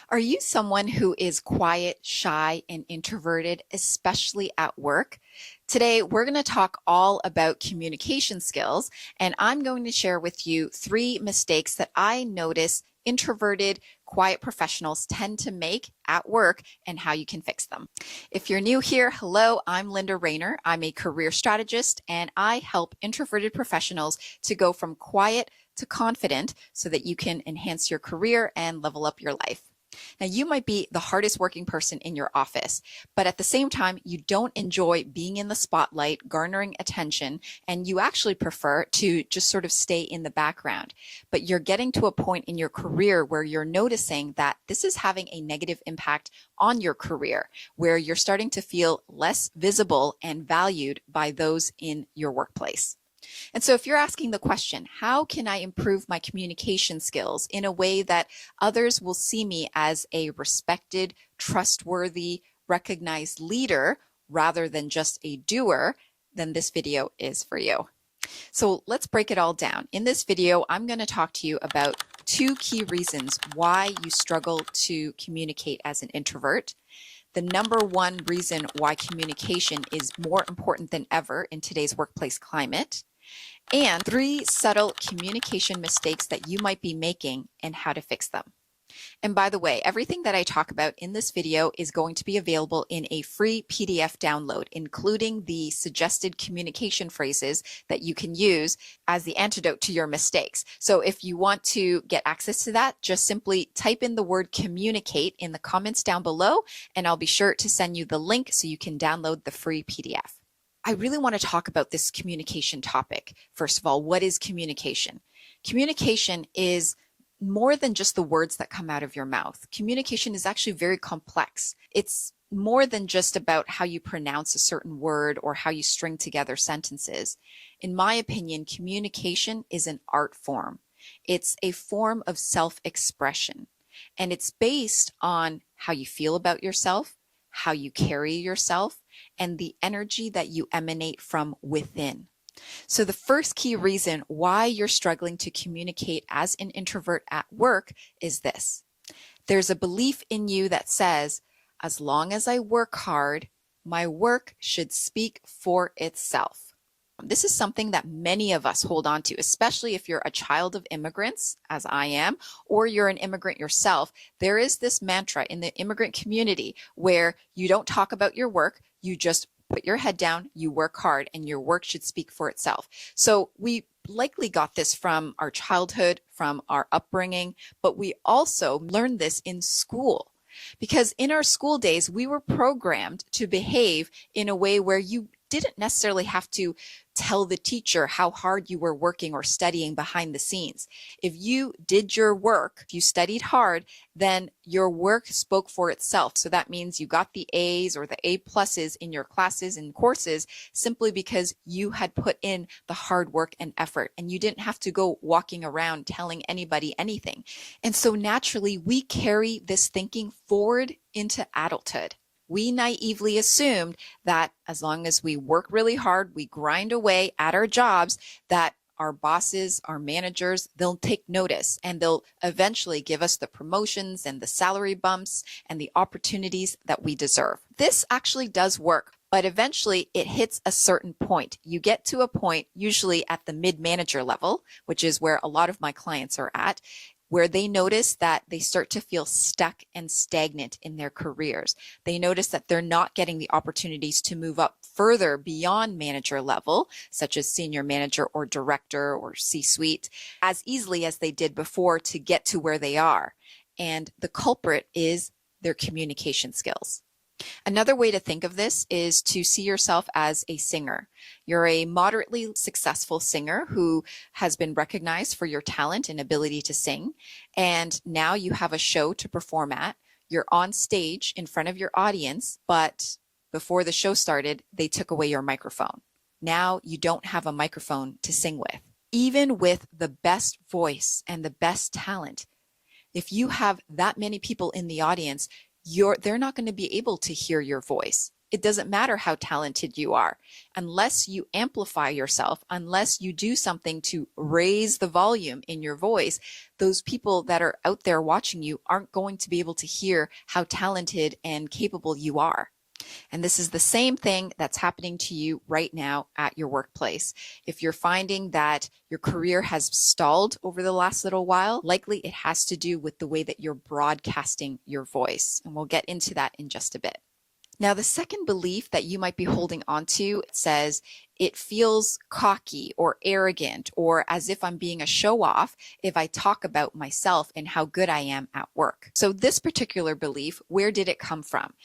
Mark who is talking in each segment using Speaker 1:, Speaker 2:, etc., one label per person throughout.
Speaker 1: Are you someone who is quiet, shy, and introverted, especially at work? Today, we're going to talk all about communication skills, and I'm going to share with you 3 mistakes that I notice introverted, quiet professionals tend to make at work and how you can fix them. If you're new here, hello, I'm Linda Raynier. I'm a career strategist, and I help introverted professionals to go from quiet to confident so that you can enhance your career and level up your life. Now, you might be the hardest working person in your office, but at the same time, you don't enjoy being in the spotlight, garnering attention, and you actually prefer to just sort of stay in the background. But you're getting to a point in your career where you're noticing that this is having a negative impact on your career, where you're starting to feel less visible and valued by those in your workplace. And so if you're asking the question, how can I improve my communication skills in a way that others will see me as a respected, trustworthy, recognized leader rather than just a doer, then this video is for you. So let's break it all down. In this video, I'm going to talk to you about 2 key reasons why you struggle to communicate as an introvert. The number 1 reason why communication is more important than ever in today's workplace climate, and 3 subtle communication mistakes that you might be making and how to fix them. And by the way, everything that I talk about in this video is going to be available in a free PDF download, including the suggested communication phrases that you can use as the antidote to your mistakes. So if you want to get access to that, just simply type in the word communicate in the comments down below, and I'll be sure to send you the link so you can download the free PDF. I really want to talk about this communication topic. First of all, what is communication? Communication is more than just the words that come out of your mouth. Communication is actually very complex. It's more than just about how you pronounce a certain word or how you string together sentences. In my opinion, communication is an art form. It's a form of self-expression, and it's based on how you feel about yourself, how you carry yourself, and the energy that you emanate from within. So the first key reason why you're struggling to communicate as an introvert at work is this. There's a belief in you that says, as long as I work hard, my work should speak for itself. This is something that many of us hold on to, especially if you're a child of immigrants, as I am, or you're an immigrant yourself. There is this mantra in the immigrant community where you don't talk about your work, you just put your head down, you work hard, and your work should speak for itself. So we likely got this from our childhood, from our upbringing, but we also learned this in school. Because in our school days, we were programmed to behave in a way where you didn't necessarily have to tell the teacher how hard you were working or studying behind the scenes. If you did your work, if you studied hard, then your work spoke for itself. So that means you got the A's or the A pluses in your classes and courses simply because you had put in the hard work and effort, and you didn't have to go walking around telling anybody anything. And so naturally, we carry this thinking forward into adulthood. We naively assumed that as long as we work really hard, we grind away at our jobs, that our bosses, our managers, they'll take notice and they'll eventually give us the promotions and the salary bumps and the opportunities that we deserve. This actually does work, but eventually it hits a certain point. You get to a point, usually at the mid-manager level, which is where a lot of my clients are at, where they notice that they start to feel stuck and stagnant in their careers. They notice that they're not getting the opportunities to move up further beyond manager level, such as senior manager or director or C-suite, as easily as they did before to get to where they are. And the culprit is their communication skills. Another way to think of this is to see yourself as a singer. You're a moderately successful singer who has been recognized for your talent and ability to sing, and now you have a show to perform at. You're on stage in front of your audience, but before the show started, they took away your microphone. Now you don't have a microphone to sing with. Even with the best voice and the best talent, if you have that many people in the audience, they're not going to be able to hear your voice. It doesn't matter how talented you are. Unless you amplify yourself, unless you do something to raise the volume in your voice, those people that are out there watching you aren't going to be able to hear how talented and capable you are. And this is the same thing that's happening to you right now at your workplace. If you're finding that your career has stalled over the last little while, likely it has to do with the way that you're broadcasting your voice. And we'll get into that in just a bit. Now, the second belief that you might be holding on to says it feels cocky or arrogant or as if I'm being a show off if I talk about myself and how good I am at work. So this particular belief, where did it come from?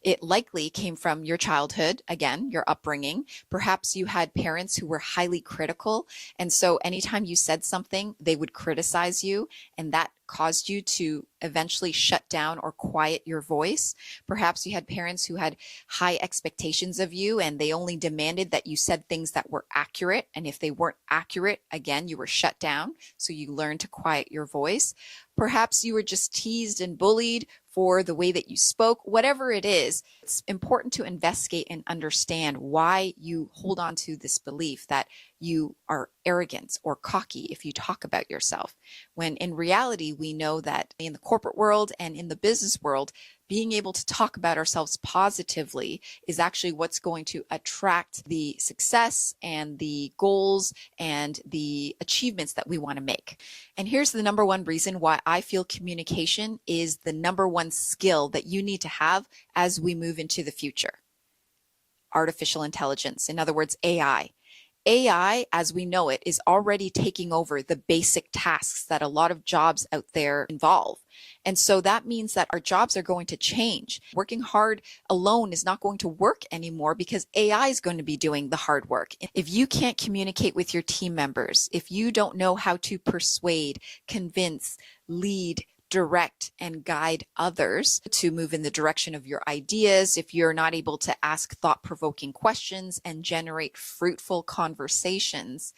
Speaker 1: It likely came from your childhood, again, your upbringing. Perhaps you had parents who were highly critical. And so anytime you said something, they would criticize you, and that caused you to eventually shut down or quiet your voice. Perhaps you had parents who had high expectations of you and they only demanded that you said things that were accurate. And if they weren't accurate, again, you were shut down. So you learned to quiet your voice. Perhaps you were just teased and bullied for the way that you spoke. Whatever it is, it's important to investigate and understand why you hold on to this belief that you are arrogant or cocky if you talk about yourself. When in reality, we know that in the corporate world and in the business world, being able to talk about ourselves positively is actually what's going to attract the success and the goals and the achievements that we want to make. And here's the number one reason why I feel communication is the number one skill that you need to have as we move into the future. Artificial intelligence, in other words, AI. AI, as we know it, is already taking over the basic tasks that a lot of jobs out there involve. And so that means that our jobs are going to change. Working hard alone is not going to work anymore because AI is going to be doing the hard work. If you can't communicate with your team members, if you don't know how to persuade, convince, lead, direct and guide others to move in the direction of your ideas, if you're not able to ask thought-provoking questions and generate fruitful conversations,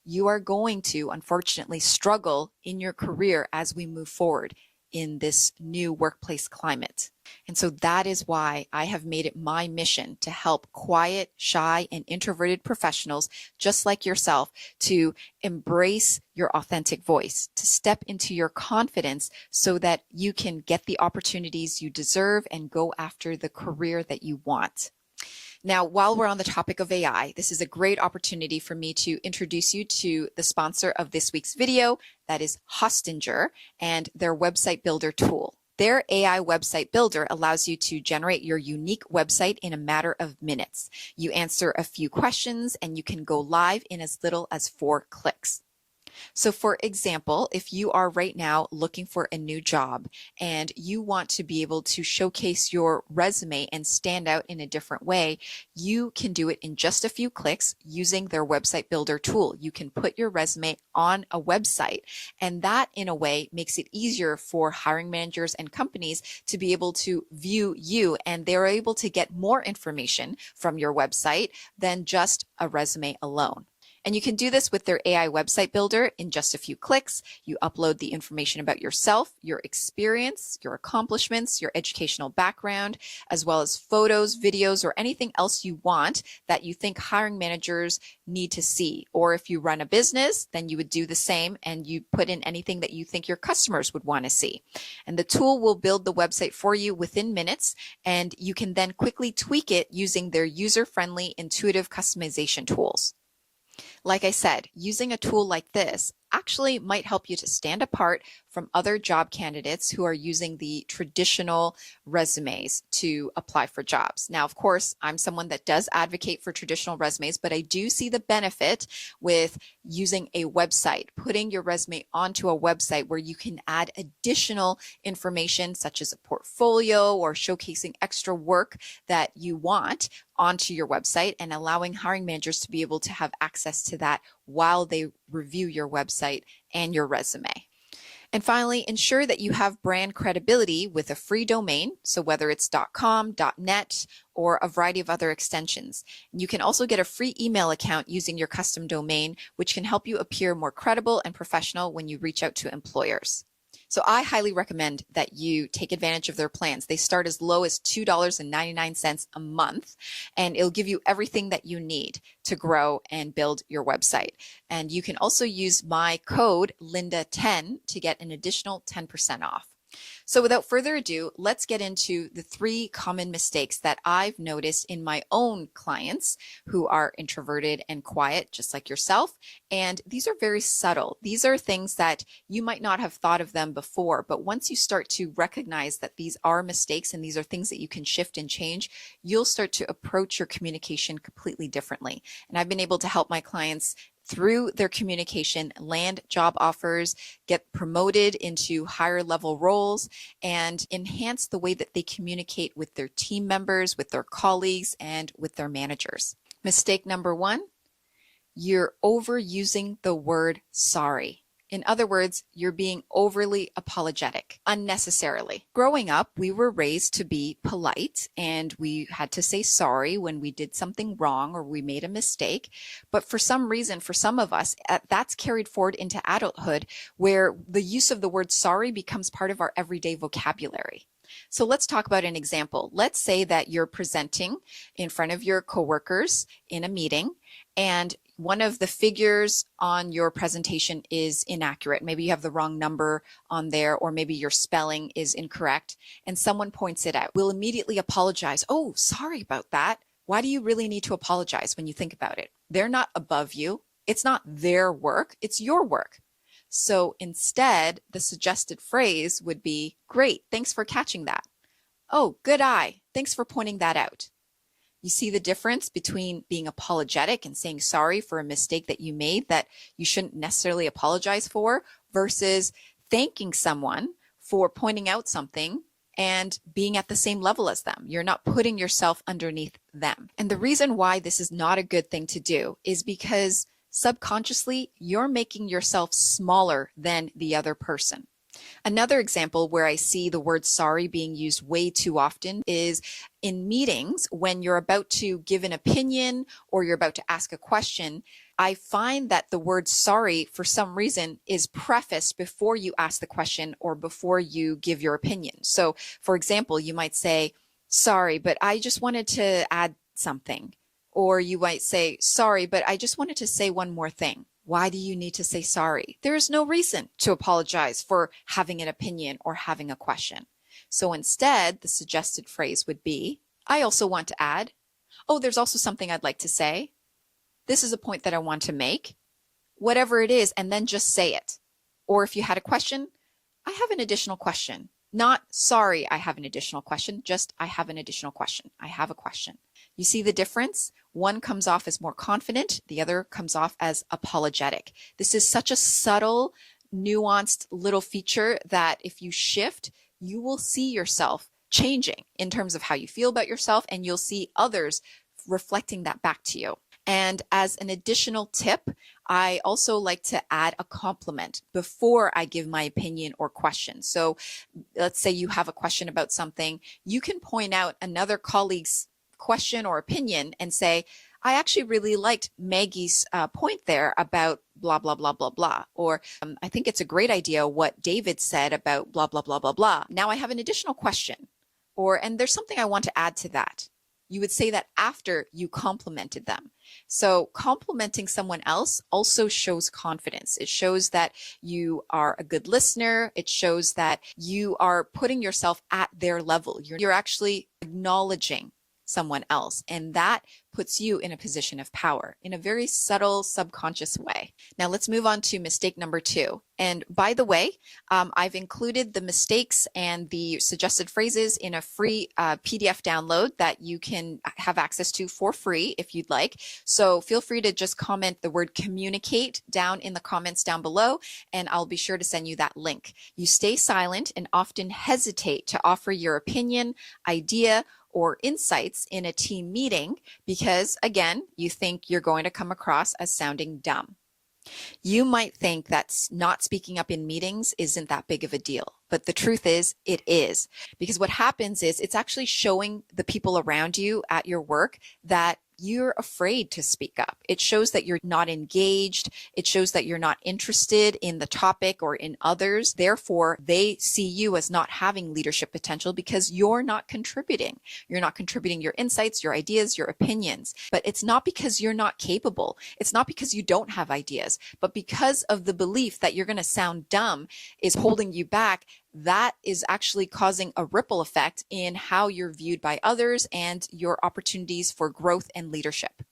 Speaker 1: you are going to unfortunately struggle in your career as we move forward in this new workplace climate. And so that is why I have made it my mission to help quiet, shy, and introverted professionals just like yourself to embrace your authentic voice, to step into your confidence so that you can get the opportunities you deserve and go after the career that you want. Now, while we're on the topic of AI, this is a great opportunity for me to introduce you to the sponsor of this week's video, that is Hostinger and their website builder tool. Their AI website builder allows you to generate your unique website in a matter of minutes. You answer a few questions and you can go live in as little as 4 clicks. So for example, if you are right now looking for a new job and you want to be able to showcase your resume and stand out in a different way, you can do it in just a few clicks using their website builder tool. You can put your resume on a website, and that in a way makes it easier for hiring managers and companies to be able to view you, and they're able to get more information from your website than just a resume alone. And you can do this with their AI website builder in just a few clicks. You upload the information about yourself, your experience, your accomplishments, your educational background, as well as photos, videos, or anything else you want that you think hiring managers need to see. Or if you run a business, then you would do the same and you put in anything that you think your customers would want to see. And the tool will build the website for you within minutes, and you can then quickly tweak it using their user-friendly, intuitive customization tools. Like I said, using a tool like this actually might help you to stand apart from other job candidates who are using the traditional resumes to apply for jobs. Now, of course, I'm someone that does advocate for traditional resumes, but I do see the benefit with using a website, putting your resume onto a website where you can add additional information such as a portfolio or showcasing extra work that you want onto your website, and allowing hiring managers to be able to have access to that while they review your website and your resume. And finally, ensure that you have brand credibility with a free domain. So whether it's .com, .net, or a variety of other extensions. You can also get a free email account using your custom domain, which can help you appear more credible and professional when you reach out to employers. So I highly recommend that you take advantage of their plans. They start as low as $2.99 a month, and it'll give you everything that you need to grow and build your website. And you can also use my code Linda10 to get an additional 10% off. So without further ado, let's get into the 3 common mistakes that I've noticed in my own clients who are introverted and quiet, just like yourself. And these are very subtle. These are things that you might not have thought of them before, but once you start to recognize that these are mistakes and these are things that you can shift and change, you'll start to approach your communication completely differently. And I've been able to help my clients through their communication, land job offers, get promoted into higher level roles, and enhance the way that they communicate with their team members, with their colleagues, and with their managers. Mistake number 1, you're overusing the word sorry. In other words, you're being overly apologetic, unnecessarily. Growing up, we were raised to be polite and we had to say sorry when we did something wrong or we made a mistake. But for some reason, for some of us, that's carried forward into adulthood where the use of the word sorry becomes part of our everyday vocabulary. So let's talk about an example. Let's say that you're presenting in front of your coworkers in a meeting and one of the figures on your presentation is inaccurate. Maybe you have the wrong number on there, or maybe your spelling is incorrect, and someone points it out. We'll immediately apologize. Oh, sorry about that. Why do you really need to apologize when you think about it? They're not above you. It's not their work. It's your work. So instead, the suggested phrase would be, great, thanks for catching that. Oh, good eye. Thanks for pointing that out. You see the difference between being apologetic and saying sorry for a mistake that you made that you shouldn't necessarily apologize for versus thanking someone for pointing out something and being at the same level as them. You're not putting yourself underneath them. And the reason why this is not a good thing to do is because subconsciously you're making yourself smaller than the other person. Another example where I see the word sorry being used way too often is in meetings when you're about to give an opinion or you're about to ask a question. I find that the word sorry for some reason is prefaced before you ask the question or before you give your opinion. So for example, you might say, sorry, but I just wanted to add something. Or you might say, sorry, but I just wanted to say one more thing. Why do you need to say sorry? There is no reason to apologize for having an opinion or having a question. So instead, the suggested phrase would be, I also want to add, oh, there's also something I'd like to say. This is a point that I want to make. Whatever it is, and then just say it. Or if you had a question, I have an additional question. Not sorry, I have an additional question, just I have an additional question. I have a question. You see the difference? One comes off as more confident, the other comes off as apologetic. This is such a subtle, nuanced little feature that if you shift, you will see yourself changing in terms of how you feel about yourself, and you'll see others reflecting that back to you. And as an additional tip, I also like to add a compliment before I give my opinion or question. So let's say you have a question about something, you can point out another colleague's question or opinion and say, I actually really liked Maggie's point there about blah, blah, blah, blah, blah. Or I think it's a great idea what David said about blah, blah, blah, blah, blah. Now I have an additional question. And there's something I want to add to that. You would say that after you complimented them. So complimenting someone else also shows confidence. It shows that you are a good listener. It shows that you are putting yourself at their level. You're actually acknowledging someone else, and that puts you in a position of power in a very subtle, subconscious way. Now let's move on to mistake number 2. And by the way, I've included the mistakes and the suggested phrases in a free PDF download that you can have access to for free if you'd like. So feel free to just comment the word communicate down in the comments down below, and I'll be sure to send you that link. You stay silent and often hesitate to offer your opinion, idea, or insights in a team meeting because, again, you think you're going to come across as sounding dumb. You might think that not speaking up in meetings isn't that big of a deal, but the truth is, it is. Because what happens is it's actually showing the people around you at your work that you're afraid to speak up. It shows that you're not engaged. It shows that you're not interested in the topic or in others. Therefore, they see you as not having leadership potential because you're not contributing. You're not contributing your insights, your ideas, your opinions. But it's not because you're not capable. It's not because you don't have ideas, but because of the belief that you're going to sound dumb is holding you back. That is actually causing a ripple effect in how you're viewed by others and your opportunities for growth and leadership.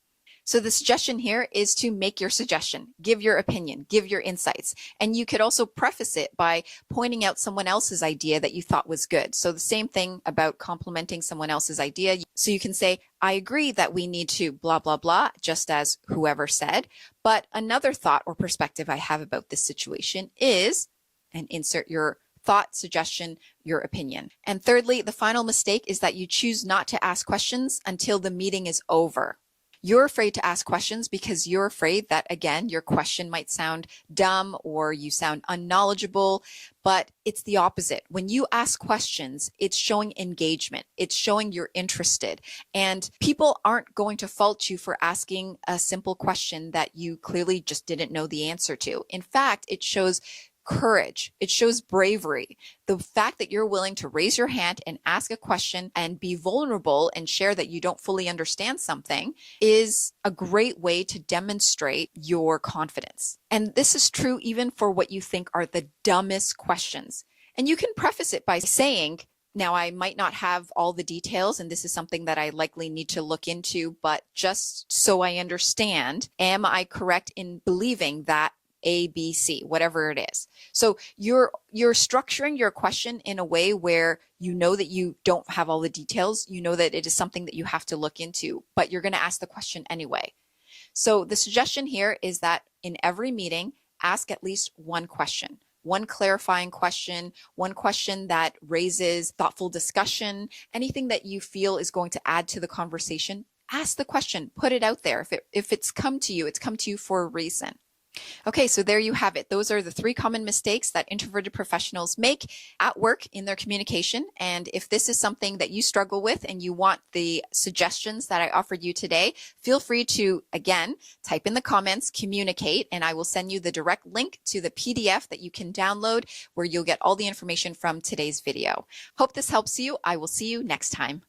Speaker 1: So the suggestion here is to make your suggestion, give your opinion, give your insights. And you could also preface it by pointing out someone else's idea that you thought was good. So the same thing about complimenting someone else's idea. So you can say, I agree that we need to blah, blah, blah, just as whoever said. But another thought or perspective I have about this situation is, and insert your thought, suggestion, your opinion. And thirdly, the final mistake is that you choose not to ask questions until the meeting is over. You're afraid to ask questions because you're afraid that, again, your question might sound dumb or you sound unknowledgeable, but it's the opposite. When you ask questions, it's showing engagement. It's showing you're interested. And people aren't going to fault you for asking a simple question that you clearly just didn't know the answer to. In fact, it shows courage. It shows bravery. The fact that you're willing to raise your hand and ask a question and be vulnerable and share that you don't fully understand something is a great way to demonstrate your confidence. And this is true even for what you think are the dumbest questions. And you can preface it by saying, now, I might not have all the details, and this is something that I likely need to look into, but just so I understand, am I correct in believing that A, B, C, whatever it is. So you're structuring your question in a way where you know that you don't have all the details. You know that it is something that you have to look into, but you're going to ask the question anyway. So the suggestion here is that in every meeting, ask at least one question. One clarifying question, one question that raises thoughtful discussion, anything that you feel is going to add to the conversation. Ask the question, put it out there. If it's come to you, it's come to you for a reason. Okay, so there you have it. Those are the 3 common mistakes that introverted professionals make at work in their communication. And if this is something that you struggle with and you want the suggestions that I offered you today, feel free to, again, type in the comments, communicate, and I will send you the direct link to the PDF that you can download where you'll get all the information from today's video. Hope this helps you. I will see you next time.